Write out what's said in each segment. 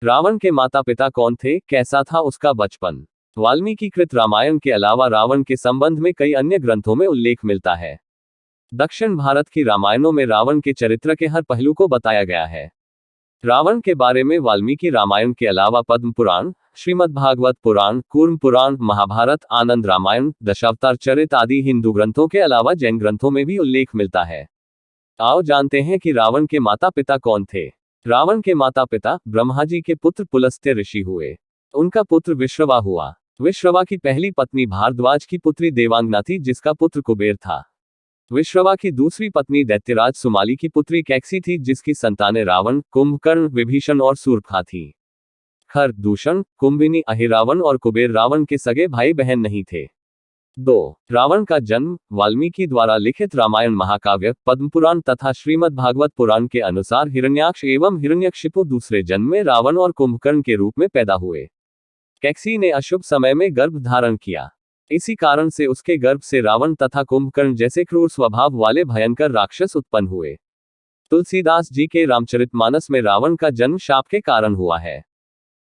रावण के माता पिता कौन थे, कैसा था उसका बचपन? वाल्मीकि कृत रामायण के अलावा रावण के संबंध में कई अन्य ग्रंथों में उल्लेख मिलता है। दक्षिण भारत की रामायणों में रावण के चरित्र के हर पहलू को बताया गया है। रावण के बारे में वाल्मीकि रामायण के अलावा पद्म पुराण, श्रीमद् भागवत पुराण, कूर्म पुराण, महाभारत, आनंद रामायण, दशावतार चरित आदि हिंदू ग्रंथों के अलावा जैन ग्रंथों में भी उल्लेख मिलता है। आओ जानते हैं कि रावण के माता पिता कौन थे। रावण के माता पिता ब्रह्मा जी के पुत्र पुलस्त्य ऋषि हुए। उनका पुत्र विश्रवा हुआ। विश्रवा की पहली पत्नी भारद्वाज की पुत्री देवांगना थी, जिसका पुत्र कुबेर था। विश्रवा की दूसरी पत्नी दैत्यराज सुमाली की पुत्री कैकसी थी, जिसकी संतानें रावण, कुंभकर्ण, विभीषण और शूर्पणखा थी। खर, दूषण, कुंभिनी, अहिरावण और कुबेर रावण के सगे भाई बहन नहीं थे। 2. रावण का जन्म। वाल्मीकि द्वारा लिखित रामायण महाकाव्य, पद्मपुराण तथा श्रीमद् भागवत पुराण के अनुसार हिरण्याक्ष एवं हिरण्यकशिपु दूसरे जन्म में रावण और कुंभकर्ण के रूप में पैदा हुए। कैकसी ने अशुभ समय में गर्भ धारण किया। इसी कारण से उसके गर्भ से रावण तथा कुंभकर्ण जैसे क्रूर स्वभाव वाले भयंकर राक्षस उत्पन्न हुए। तुलसीदास जी के रामचरितमानस में रावण का जन्म शाप के कारण हुआ है।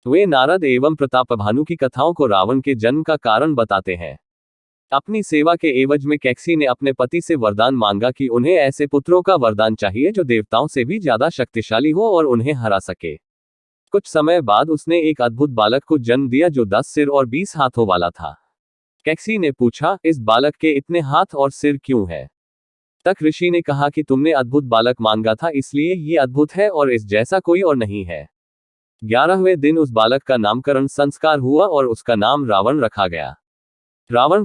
वे नारद एवं प्रतापभानु की कथाओं को रावण के जन्म का कारण बताते हैं। अपनी सेवा के एवज में कैकसी ने अपने पति से वरदान मांगा कि उन्हें ऐसे पुत्रों का वरदान चाहिए जो देवताओं से भी ज्यादा शक्तिशाली हो और उन्हें हरा सके। कुछ समय बाद उसने एक अद्भुत बालक को जन्म दिया जो 10 सिर और 20 हाथों वाला था। कैकसी ने पूछा, इस बालक के इतने हाथ और सिर क्यों है? तक ऋषि ने कहा कि तुमने अद्भुत बालक मांगा था, इसलिए ये अद्भुत है और इस जैसा कोई और नहीं है। 11वें दिन उस बालक का नामकरण संस्कार हुआ और उसका नाम रावण रखा गया। रावण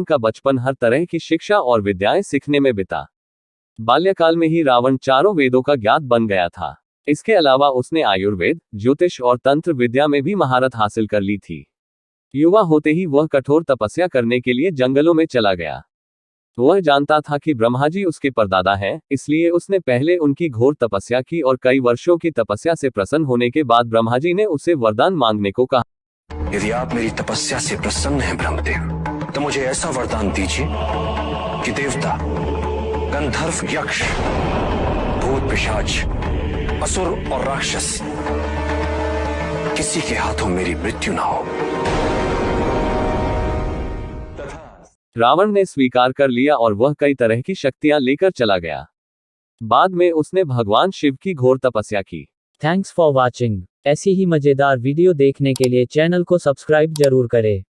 का बचपन हर तरह की शिक्षा और विद्याएं सीखने में बिता। बाल्यकाल में ही रावण चारों वेदों का ज्ञात बन गया था। इसके अलावा उसने आयुर्वेद, ज्योतिष और तंत्र विद्या में भी महारत हासिल कर ली थी। युवा होते ही वह कठोर तपस्या करने के लिए जंगलों में चला गया। वह जानता था कि ब्रह्मा जी उसके परदादा हैं, इसलिए उसने पहले उनकी घोर तपस्या की और कई वर्षों की तपस्या से प्रसन्न होने के बाद ब्रह्मा जी ने उसे वरदान मांगने को कहा। यदि आप मेरी तपस्या से प्रसन्न हैं ब्रह्मदेव, तो मुझे ऐसा वरदान दीजिए कि देवता, गंधर्व, यक्ष, भूत, पिशाच, असुर और राक्षस किसी के हाथों मेरी मृत्यु ना हो। रावण ने स्वीकार कर लिया और वह कई तरह की शक्तियां लेकर चला गया। बाद में उसने भगवान शिव की घोर तपस्या की। Thanks for watching. ऐसी ही मजेदार वीडियो देखने के लिए चैनल को सब्सक्राइब जरूर करें।